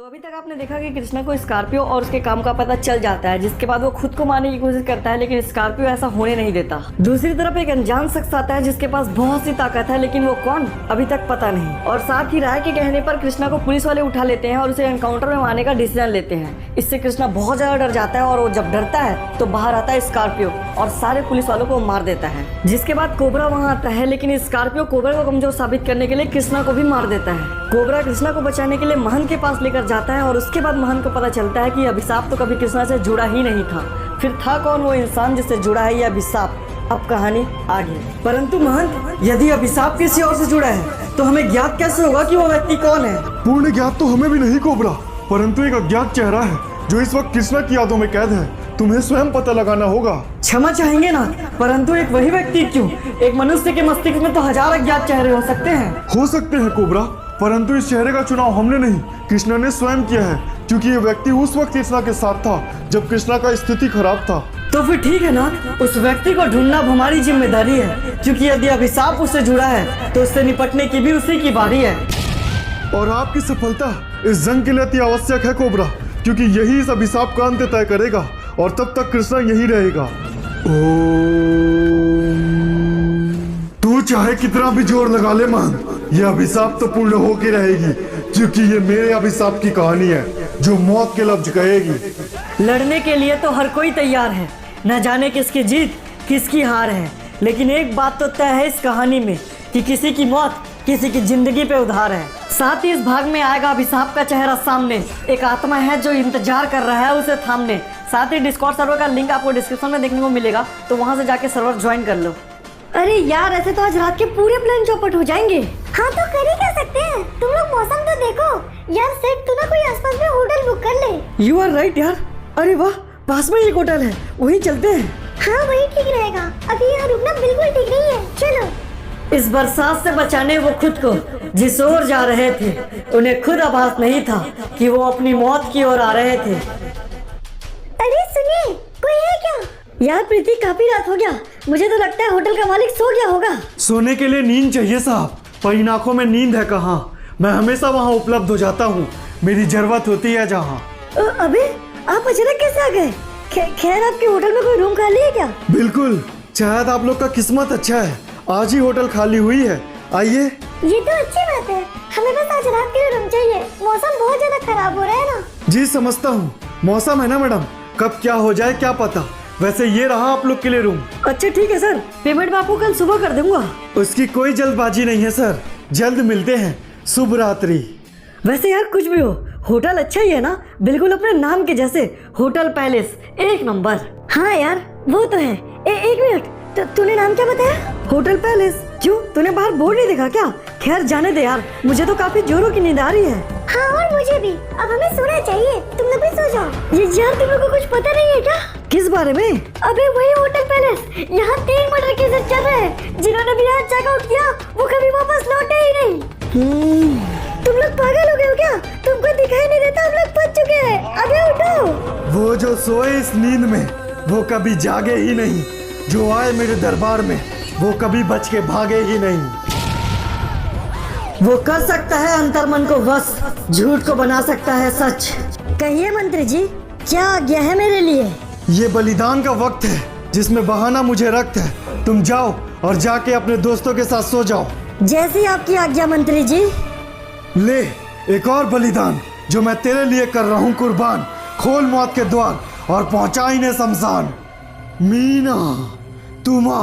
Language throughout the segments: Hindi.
तो अभी तक आपने देखा कि कृष्णा को स्कॉर्पियो और उसके काम का पता चल जाता है, जिसके बाद वो खुद को मारने की कोशिश करता है, लेकिन स्कॉर्पियो ऐसा होने नहीं देता। दूसरी तरफ एक अनजान शख्स आता है जिसके पास बहुत सी ताकत है, लेकिन वो कौन अभी तक पता नहीं। और साथ ही राय के कहने पर कृष्णा को पुलिस वाले उठा लेते हैं और उसे एनकाउंटर में मारने का डिसीजन लेते हैं। इससे कृष्णा बहुत ज्यादा डर जाता है और वो जब डरता है तो बाहर आता है स्कॉर्पियो और सारे पुलिस वालों को मार देता है। जिसके बाद कोबरा वहाँ आता है, लेकिन स्कॉर्पियो कोबरा को कमजोर साबित करने के लिए कृष्णा को भी मार देता है। कोबरा कृष्णा को बचाने के लिए महंत के पास लेकर जाता है और उसके बाद महंत को पता चलता है कि अभिशाप तो कभी कृष्णा से जुड़ा ही नहीं था। फिर था कौन वो इंसान जिससे जुड़ा है ये अभिशाप? अब कहानी आगे। परंतु महंत, यदि अभिशाप किसी और से जुड़ा है तो हमें ज्ञात कैसे होगा कि वो व्यक्ति कौन है? पूर्ण ज्ञात तो हमें भी नहीं कोबरा, परंतु एक अज्ञात चेहरा है जो इस वक्त कृष्णा की यादों में कैद है। तुम्हें स्वयं पता लगाना होगा। क्षमा चाहेंगे ना, परंतु एक वही व्यक्ति क्यों? एक मनुष्य के मस्तिष्क में तो हजार अज्ञात चेहरे हो सकते हैं कोबरा, परंतु इस चेहरे का चुनाव हमने नहीं, कृष्णा ने स्वयं किया है, क्योंकि ये व्यक्ति उस वक्त कृष्णा के साथ था जब कृष्णा का स्थिति खराब था। तो फिर ठीक है ना, उस व्यक्ति को ढूंढना हमारी जिम्मेदारी है, क्योंकि यदि अभिशाप उससे जुड़ा है तो उससे निपटने की भी उसी की बारी है। और आपकी सफलता इस जंग के लिए अति आवश्यक है कोबरा, क्योंकि यही इस अभिशाप का अंत तय करेगा और तब तक कृष्णा यही रहेगा। तू चाहे कितना भी जोर लगा ले मान, यह अभिशाप तो पूर्ण होके रहेगी, क्योंकि ये मेरे अभिशाप की कहानी है जो मौत के लफ्ज कहेगी। लड़ने के लिए तो हर कोई तैयार है, न जाने किसकी जीत किसकी हार है, लेकिन एक बात तो तय है इस कहानी में कि किसी की मौत किसी की जिंदगी पे उधार है। साथ ही इस भाग में आएगा अभिशाप का चेहरा सामने, एक आत्मा है जो इंतजार कर रहा है उसे थामने। साथ ही डिस्कॉर्ड सर्वर का लिंक आपको डिस्क्रिप्शन में देखने को मिलेगा, तो वहां से जाके सर्वर ज्वाइन कर लो। अरे यार, ऐसे तो आज रात के पूरे प्लान चौपट हो जाएंगे। हाँ तो कर ही क्या सकते हैं, तुम लोग मौसम तो देखो यार। सेठ तू ना कोई आसपास में होटल बुक कर ले। यू आर राइट यार, अरे वाह, पास में एक होटल है, वहीं चलते हैं। हाँ वही ठीक रहेगा, अभी यहाँ रुकना बिल्कुल ठीक नहीं है, चलो। इस बरसात से बचाने वो खुद को जिस ओर जा रहे थे, उन्हें खुद आभास नहीं था कि वो अपनी मौत की ओर आ रहे थे। अरे सुनिए, कोई है क्या? यार प्रीति, काफी रात हो गया, मुझे तो लगता है होटल का मालिक सो गया होगा। सोने के लिए नींद चाहिए साहब, पर इन आंखों में नींद है कहाँ? मैं हमेशा वहाँ उपलब्ध हो जाता हूँ, मेरी जरूरत होती है जहाँ। अबे आप अचानक कैसे आ गए? खैर आपके होटल में कोई रूम खाली है क्या? बिल्कुल, शायद आप लोग का किस्मत अच्छा है, आज ही होटल खाली हुई है, आइए। ये तो अच्छी बात है, हमें बस आज रात के लिए रूम चाहिए, मौसम बहुत ज्यादा खराब हो रहा है ना। जी समझता हूँ, मौसम है ना मैडम, कब क्या हो जाए क्या पता। वैसे ये रहा आप लोग के लिए रूम। अच्छा ठीक है सर, पेमेंट मैं आपको कल सुबह कर दूंगा। उसकी कोई जल्दबाजी नहीं है सर, जल्द मिलते हैं, शुभ रात्रि। वैसे यार कुछ भी हो, होटल अच्छा ही है ना, बिल्कुल अपने नाम के जैसे, होटल पैलेस एक नंबर। हाँ यार वो तो है। एक मिनट, तूने नाम क्या बताया? Hotel palace. क्यों, तूने बाहर बोर्ड नहीं देखा क्या? खैर जाने दे यार, मुझे तो काफी जोरों की नींद आ रही है। हाँ और मुझे भी, अब हमें सोना चाहिए, तुम लोग भी सो जाओ। ये यार तुम लोग को कुछ पता नहीं है क्या? किस बारे में? अबे वही होटल पैलेस, यहाँ 3 मर्डर केसेस चल रहे हैं, जिन्होंने भी यहाँ चेकआउट किया वो कभी वापस लौटे ही नहीं। तुम लोग पागल हो गए हो क्या? तुमको दिखाई नहीं देता हम लोग फंस चुके हैं, अबे उठो। वो जो सोए इस नींद में वो कभी जागे ही नहीं, जो आए मेरे दरबार में वो कभी बच के भागे ही नहीं। वो कर सकता है अंतर्मन को वश, झूठ को बना सकता है सच। कहिए मंत्री जी, क्या आज्ञा है मेरे लिए? ये बलिदान का वक्त है जिसमें बहाना मुझे रक्त है, तुम जाओ और जाके अपने दोस्तों के साथ सो जाओ। जैसी आपकी आज्ञा मंत्री जी। ले एक और बलिदान जो मैं तेरे लिए कर रहा हूँ कुर्बान, खोल मौत के द्वार और पहुंचा इन्हें शमशान। मीना तुमा।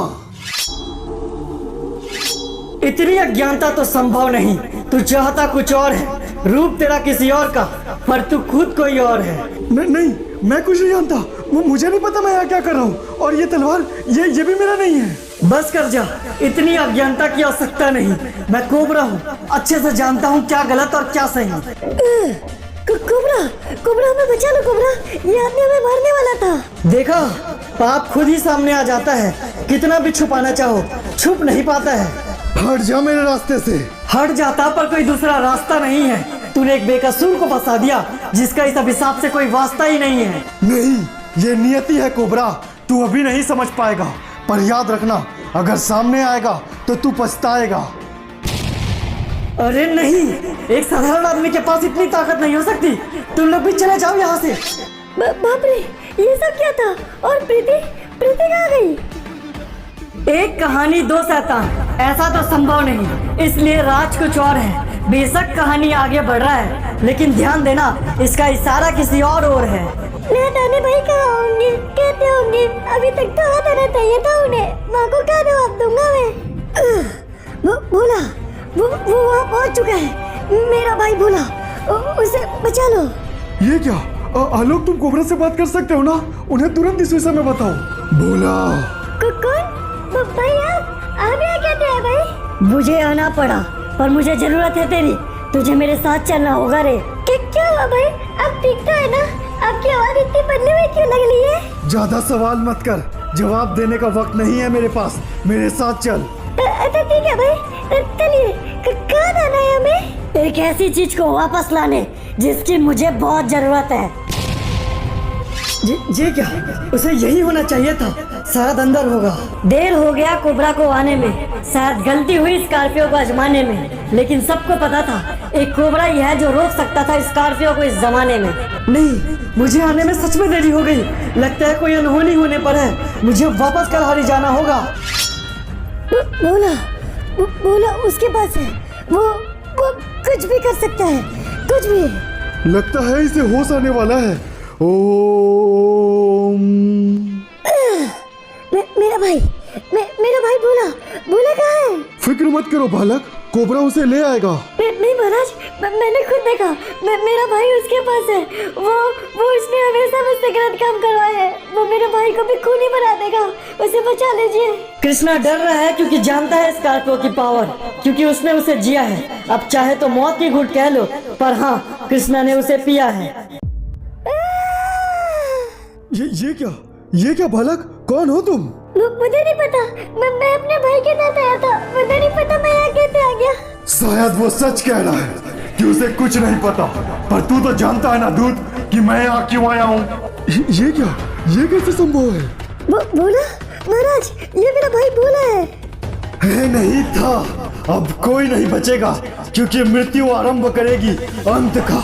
इतनी अज्ञानता तो संभव नहीं, तू चाहता कुछ और है, रूप तेरा किसी और का, पर तू खुद कोई और है। नहीं, मैं कुछ नहीं जानता, मुझे नहीं पता मैं यहाँ क्या कर रहा हूँ, और ये तलवार ये भी मेरा नहीं है। बस कर जा, इतनी अज्ञानता की आवश्यकता नहीं, मैं कोबरा हूँ, अच्छे से जानता हूँ क्या गलत और क्या सही। कोबरा हमें बचा लो कोबरा, ये आदमी हमें मारने वाला था। देखा, पाप खुद ही सामने आ जाता है, कितना भी छुपाना चाहो छुप नहीं पाता है। हट जा मेरे रास्ते से। हट जाता, पर कोई दूसरा रास्ता नहीं है, तूने एक बेकसूर को फंसा दिया जिसका इस अभिशाप से कोई वास्ता ही नहीं है। नहीं, ये नियति है कोबरा, तू अभी नहीं समझ पाएगा, पर याद रखना अगर सामने आएगा तो तू पछताएगा। अरे नहीं, एक साधारण आदमी के पास इतनी ताकत नहीं हो सकती। तुम लोग भी चले जाओ यहाँ से। बाप रे, ये सब क्या था? और प्रीति कहाँ गई? एक कहानी दो शैतान, ऐसा तो संभव नहीं, इसलिए राज कुछ और है। बेशक कहानी आगे बढ़ रहा है, लेकिन ध्यान देना, इसका इशारा किसी और है। नानी भाई कहाँ होंगे? कहते होंगे अभी तक तो हाथ आना चाहिए था उन्हें। माँ को क्या जवाब दूंगा मैं? भोला, वो वहाँ पहुँच चुका है। मेरा भाई भोला, उसे बचा लो। ये क्या? आलोक, तुम कोबरा से बात कर सकते हो ना? उन्हें तुरंत इस विषय में बताओ। बोला कौन? भाई आप यहाँ कहते हैं भाई? मुझे आना पड़ा, पर मुझे जरूरत है तेरी। तुझे मेरे साथ चलना होगा रे। क्या हुआ भाई? आप ठीक तो है ना? आपकी आवाज इतनी बदली हुई क्यों लग रही है? ज्यादा सवाल मत कर, जवाब देने का वक्त नहीं है मेरे पास। मेरे साथ चल। अच्छा ठीक है भाई, चलिए। कहाँ जाना है हमें? एक ऐसी चीज को वापस लाने जिसकी मुझे बहुत जरूरत है। ये क्या? उसे यही होना चाहिए था, शायद अंदर होगा। देर हो गया कोबरा को आने में, शायद गलती हुई स्कॉर्पियो को आजमाने में, लेकिन सबको पता था एक कोबरा ही है जो रोक सकता था स्कॉर्पियो को इस जमाने में। नहीं, मुझे आने में सच में देरी हो गई। लगता है कोई अनहोनी होने पर है। मुझे वापस कलहारी जाना होगा। बोला उसके पास है। वो कुछ भी कर सकता है, कुछ भी। लगता है इसे होश आने वाला है। ओम। मेरा भाई बोला कहाँ है? फिक्र मत करो बालक, कोबरा उसे ले आएगा। नहीं महाराज, मैंने खुद देखा। मेरा भाई उसके पास है। वो उसने हमेशा मुझसे गलत काम करवाया है। वो मेरे भाई को भी खूनी बना देगा। उसे बचा लीजिए। कृष्णा डर रहा है क्योंकि जानता है स्कॉर्पियो की पावर, क्योंकि उसने उसे जिया है। अब चाहे तो मौत की घूंट कह लो, पर हाँ, कृष्णा ने उसे पिया है। ये क्या बालक? कौन हो तुम? मुझे नहीं पता। मैं अपने भाई के साथ आया था। मुझे नहीं पता मैं यहाँ कैसे आ गया। शायद वो सच कह रहा है कि उसे कुछ नहीं पता, पर तू तो जानता है ना दूत कि मैं यहाँ क्यों आया हूँ। ये क्या? ये कैसे संभव है? बोला महाराज, ये मेरा भाई बोला है। नहीं था। अब कोई नहीं बचेगा, क्योंकि मृत्यु आरंभ करेगी अंत का।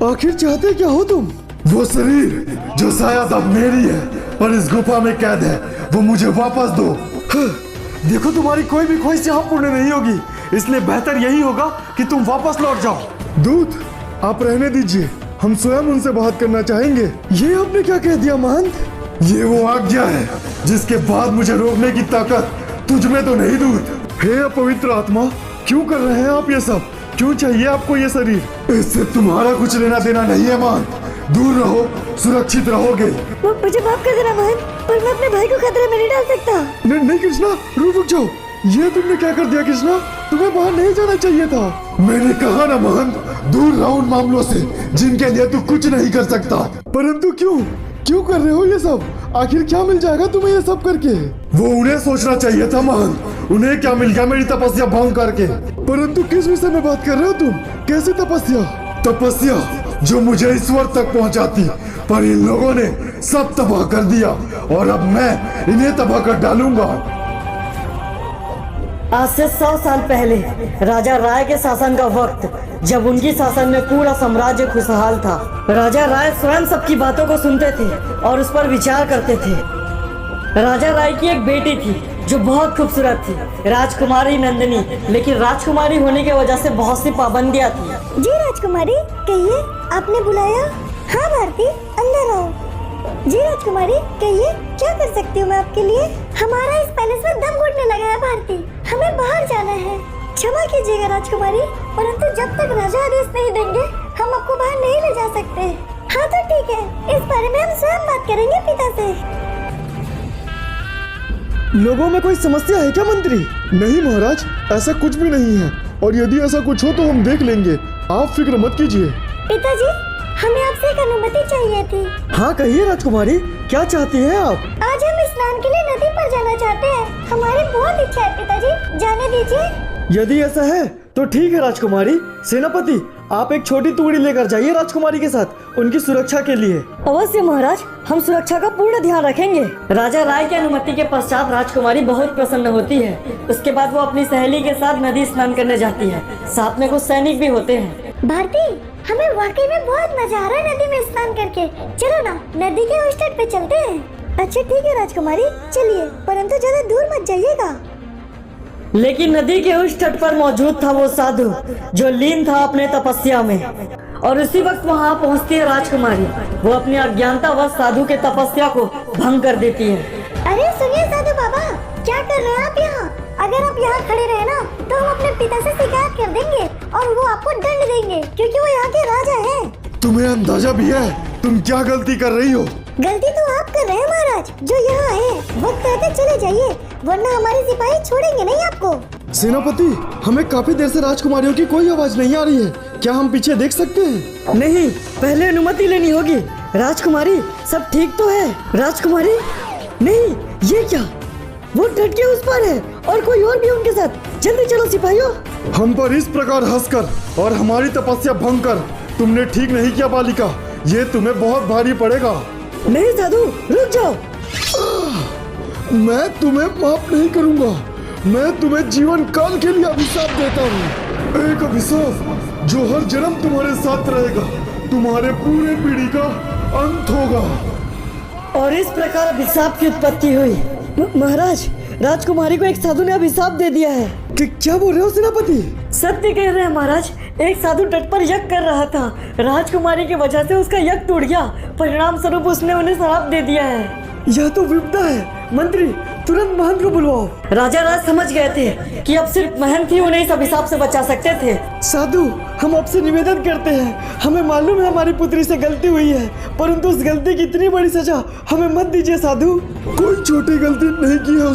आखिर चाहते क्या हो तुम? वो शरीर जो शायद अब मेरी है, पर इस गुफा में कैद है, वो मुझे वापस दो। देखो, तुम्हारी कोई भी ख्वाहिश यहाँ पूर्ण नहीं होगी, इसलिए बेहतर यही होगा कि तुम वापस लौट जाओ। दूत, आप रहने दीजिए, हम स्वयं उनसे बात करना चाहेंगे। ये आपने क्या कह दिया महंत? ये वो आज्ञा है जिसके बाद मुझे रोकने की ताकत तुझ में तो नहीं दूत। हे अपवित्र आत्मा, क्यों कर रहे हैं आप ये सब? क्यों चाहिए आपको ये शरीर? इससे तुम्हारा कुछ लेना देना नहीं है महंत। दूर रहो, सुरक्षित रहोगे। मुझे माफ कर देना महंत, पर मैं अपने भाई को खतरे में नहीं डाल सकता। नहीं कृष्णा, रुक जाओ। ये तुमने क्या कर दिया कृष्णा? तुम्हें बाहर नहीं जाना चाहिए था। मैंने कहा ना महंत, दूर रहो उन मामलों से जिनके लिए तू कुछ नहीं कर सकता। परंतु क्यों कर रहे हो ये सब? आखिर क्या मिल जाएगा तुम्हें ये सब करके? वो उन्हें सोचना चाहिए था महंत। उन्हें क्या मिल गया मेरी तपस्या भंग करके? परंतु किस विषय में बात कर रहे हो तुम? कैसी तपस्या जो मुझे ईश्वर तक पहुंचाती, पर इन लोगों ने सब तबाह कर दिया, और अब मैं इन्हें तबाह कर डालूंगा। आज से 100 साल पहले राजा राय के शासन का वक्त, जब उनकी शासन में पूरा साम्राज्य खुशहाल था। राजा राय स्वयं सबकी बातों को सुनते थे और उस पर विचार करते थे। राजा राय की एक बेटी थी जो बहुत खूबसूरत थी, राजकुमारी नंदिनी। लेकिन राजकुमारी होने की वजह से बहुत सी पाबंदियां थी। जी राजकुमारी, कहिए, आपने बुलाया? हाँ भारती, अंदर आओ। जी राजकुमारी, कहिए, क्या कर सकती हूँ मैं आपके लिए? हमारा इस पैलेस में दम घुटने लगा है भारती, हमें बाहर जाना है। क्षमा कीजिएगा राजकुमारी, परंतु जब तक राजा आदेश नहीं देंगे हम आपको बाहर नहीं ले जा सकते। हाँ तो ठीक है, इस बारे में हम स्वयं बात करेंगे पिता से। लोगों में कोई समस्या है क्या मंत्री? नहीं महाराज, ऐसा कुछ भी नहीं है, और यदि ऐसा कुछ हो तो हम देख लेंगे। आप फिक्र मत कीजिए। पिताजी, हमें आपसे एक अनुमति चाहिए थी। हाँ कहिए राजकुमारी, क्या चाहती हैं आप? आज हम स्नान के लिए नदी पर जाना चाहते हैं। हमारी बहुत इच्छा है पिताजी, जाने दीजिए। यदि ऐसा है तो ठीक है राजकुमारी। सेनापति, आप एक छोटी टुकड़ी लेकर जाइए राजकुमारी के साथ उनकी सुरक्षा के लिए। अवश्य महाराज, हम सुरक्षा का पूर्ण ध्यान रखेंगे। राजा राय की अनुमति के पश्चात राजकुमारी बहुत प्रसन्न होती है। उसके बाद वो अपनी सहेली के साथ नदी स्नान करने जाती है। साथ में कुछ सैनिक भी होते हैं। भारती, हमें वाकई में बहुत मजा आ रहा है नदी में स्नान करके। चलो ना, नदी के उस तट पे चलते हैं। अच्छा ठीक है राजकुमारी, चलिए, परंतु ज्यादा दूर मत जाइएगा। लेकिन नदी के उस तट पर मौजूद था वो साधु जो लीन था अपने तपस्या में। और उसी वक्त वहाँ पहुँचती है राजकुमारी। वो अपनी अज्ञानतावश साधु के तपस्या को भंग कर देती है। अरे सुनिए साधु बाबा, क्या कर रहे हैं आप यहाँ? अगर आप यहाँ खड़े रहे ना तो हम अपने पिता से शिकायत कर देंगे और वो आपको दंड देंगे, क्योंकि वो यहाँ के राजा हैं। तुम्हें अंदाजा भी है तुम क्या गलती कर रही हो? गलती तो आप कर रहे हैं महाराज, जो यहाँ आए वक्त रहते चले जाइए, वरना हमारे सिपाही छोड़ेंगे नहीं आपको। सेनापति, हमें काफी देर से राजकुमारियों की कोई आवाज नहीं आ रही है। क्या हम पीछे देख सकते हैं? नहीं, पहले अनुमति लेनी होगी। राजकुमारी, सब ठीक तो है? राजकुमारी, नहीं, ये क्या? वो तट के उस पर है और कोई और भी उनके साथ। जल्दी चलो सिपाहियों। हम पर इस प्रकार हंसकर और हमारी तपस्या भंग कर तुमने ठीक नहीं किया बालिका। ये तुम्हें बहुत भारी पड़ेगा। नहीं साधु, रुक जाओ। मैं तुम्हें माफ नहीं करूंगा। मैं तुम्हें जीवन काल के लिए अभिशाप देता हूँ। एक अभिशाप जो हर जन्म तुम्हारे साथ रहेगा। तुम्हारे पूरे पीढ़ी का अंत होगा। और इस प्रकार अभिशाप की उत्पत्ति हुई। महाराज, राजकुमारी को एक साधु ने अभिशाप दे दिया है। कि क्या बोल रहे हो सेनापति? सत्य कह रहे हैं महाराज। एक साधु तट पर यज्ञ कर रहा था। राजकुमारी की वजह से उसका यज्ञ टूट गया। परिणाम स्वरूप उसने उन्हें श्राप दे दिया है। यह तो विपदा है। मंत्री, तुरंत महंत को बुलवाओ। राजा राज समझ गए थे कि अब सिर्फ महंत ही उन्हें इस अभिशाप से बचा सकते थे। साधु, हम आपसे निवेदन करते हैं। हमें मालूम है हमारी पुत्री से गलती हुई है, परंतु उस गलती की इतनी बड़ी सजा हमें मत दीजिए साधु। कोई छोटी गलती नहीं की है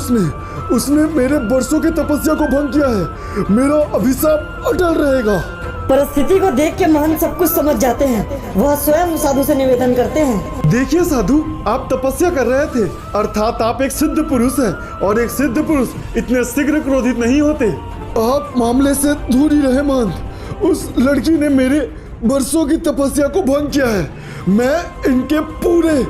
उसने मेरे वर्षों की तपस्या को भंग किया है। मेरा अभिशाप अटल रहेगा। परिस्थिति को देख के महंत सब कुछ समझ जाते हैं। वह स्वयं साधु से निवेदन करते हैं। देखिए साधु, आप तपस्या कर रहे थे, अर्थात आप एक सिद्ध पुरुष हैं, और एक सिद्ध पुरुष इतने शीघ्र क्रोधित नहीं होते। आप मामले से दूर ही रहे महंत। उस लड़की ने मेरे वर्षों की तपस्या को भंग किया है। मैं इनके पूरे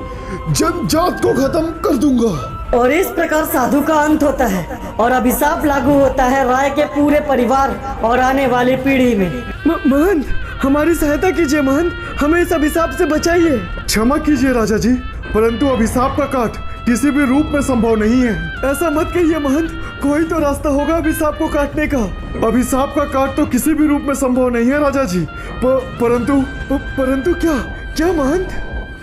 जनजात को खत्म कर दूंगा। और इस प्रकार साधु का अंत होता है और अभिशाप लागू होता है राय के पूरे परिवार और आने वाली पीढ़ी में। महंत, हमारी सहायता कीजिए महंत, हमें इस अभिशाप से बचाइए। क्षमा कीजिए राजा जी, परंतु अभिशाप का काट किसी भी रूप में संभव नहीं है। ऐसा मत कहिए महंत, कोई तो रास्ता होगा अभिशाप को काटने का। अभिशाप का काट तो किसी भी रूप में संभव नहीं है राजा जी। परंतु क्या महंत?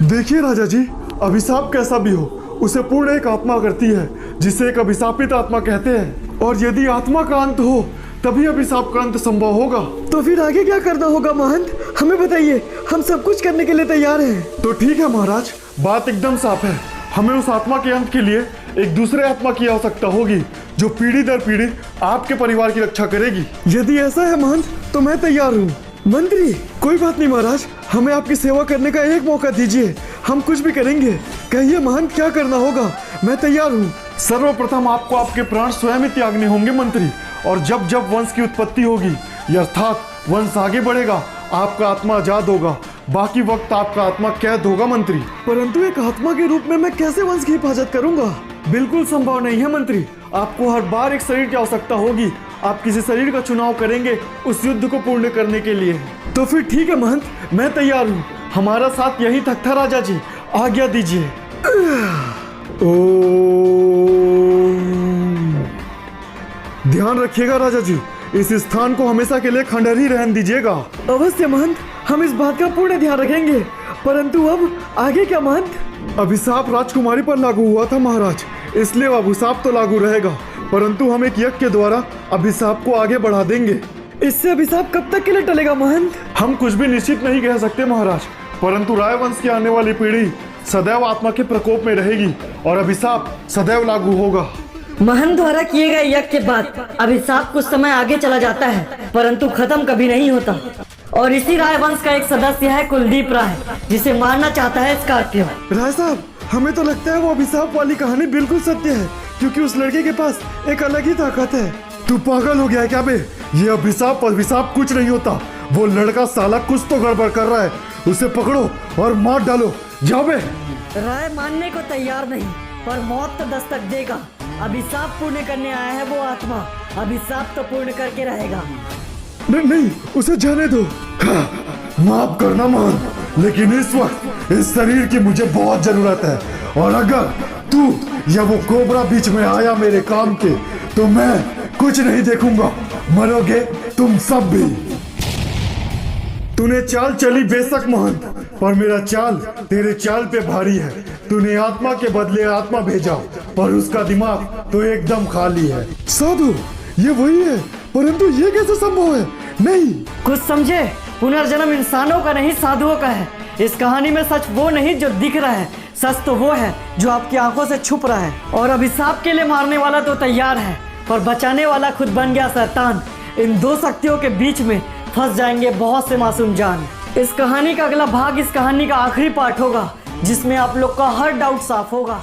देखिए राजा जी, अभिशाप कैसा भी हो, उसे पूर्ण एक आत्मा करती है, जिसे एक अभिशापित आत्मा कहते हैं। और यदि आत्मा का अंत हो तभी अभिशाप का अंत संभव होगा। तो फिर आगे क्या करना होगा महंत? हमें बताइए, हम सब कुछ करने के लिए तैयार हैं। तो ठीक है महाराज, बात एकदम साफ है। हमें उस आत्मा के अंत के लिए एक दूसरे आत्मा की आवश्यकता होगी, जो पीढ़ी दर पीढ़ी आपके परिवार की रक्षा करेगी। यदि ऐसा है महंत, तो मैं तैयार हूँ। मंत्री, कोई बात नहीं महाराज, हमें आपकी सेवा करने का एक मौका दीजिए, हम कुछ भी करेंगे। कहिए महंत, क्या करना होगा? मैं तैयार हूँ। सर्वप्रथम आपको आपके प्राण स्वयं ही त्यागने होंगे मंत्री। और जब जब वंश की उत्पत्ति होगी, अर्थात वंश आगे बढ़ेगा, आपका आत्मा आजाद होगा। बाकी वक्त आपका आत्मा कैद होगा मंत्री। परंतु एक आत्मा के रूप में मैं कैसे वंश की हिफाजत करूंगा? बिल्कुल संभव नहीं है मंत्री। आपको हर बार एक शरीर की आवश्यकता होगी। आप किसी शरीर का चुनाव करेंगे उस युद्ध को पूर्ण करने के लिए। तो फिर ठीक है महंत, मैं तैयार हूँ। हमारा साथ यही तक था राजा जी, आज्ञा दीजिए। ध्यान रखिएगा राजा जी, इस स्थान को हमेशा के लिए खंडहर ही रहने दीजिएगा। अवश्य महंत, हम इस बात का पूर्ण ध्यान रखेंगे। परंतु अब आगे क्या महंत? अभिशाप राजकुमारी पर लागू हुआ था महाराज, इसलिए अभिशाप तो लागू रहेगा, परंतु हम एक यज्ञ के द्वारा अभिशाप को आगे बढ़ा देंगे। इससे अभिशाप कब तक के लिए टलेगा महंत? हम कुछ भी निश्चित नहीं कह सकते महाराज, परंतु राय वंश की आने वाली पीढ़ी सदैव आत्मा के प्रकोप में रहेगी और अभिशाप सदैव लागू होगा। महंत द्वारा किए गए यज्ञ के बाद अभिशाप कुछ समय आगे चला जाता है, परंतु खत्म कभी नहीं होता। और इसी राय वंश का एक सदस्य है कुलदीप राय, जिसे मारना चाहता है स्कॉर्पियो। राय साहब, हमें तो लगता है वो अभिशाप वाली कहानी बिल्कुल सत्य है, क्योंकि उस लड़के के पास एक अलग ही ताकत है। तू पागल हो गया है क्या बे? ये अभिशाप कुछ नहीं होता। वो लड़का साला कुछ तो गड़बड़ कर रहा है, उसे पकड़ो और मार डालो। जाओ बे। राय मानने को तैयार नहीं, पर मौत तो दस्तक देगा। अभिशाप पूर्ण करने आया है वो आत्मा, अभिशाप तो पूर्ण करके रहेगा। नहीं नहीं, उसे जाने दो। हाँ, माफ करना मान, लेकिन इस वक्त इस शरीर की मुझे बहुत जरूरत है, और अगर तू या वो कोबरा बीच में आया मेरे काम के, तो मैं कुछ नहीं देखूंगा, मरोगे तुम सब भी। तूने चाल चली बेशक महंत, पर मेरा चाल तेरे चाल पे भारी है। तूने आत्मा के बदले आत्मा भेजा, पर उसका दिमाग तो एकदम खाली है। साधु, ये वही है, परंतु ये कैसे संभव है? नहीं, कुछ समझे, पुनर्जन्म इंसानों का नहीं साधुओं का है। इस कहानी में सच वो नहीं जो दिख रहा है, सच तो वो है जो आपकी आंखों से छुप रहा है। और अभिशाप के लिए मारने वाला तो तैयार है, पर बचाने वाला खुद बन गया शैतान। इन दो शक्तियों के बीच में फंस जाएंगे बहुत से मासूम जान। इस कहानी का अगला भाग इस कहानी का आखिरी पार्ट होगा, जिसमें आप लोग का हर डाउट साफ होगा।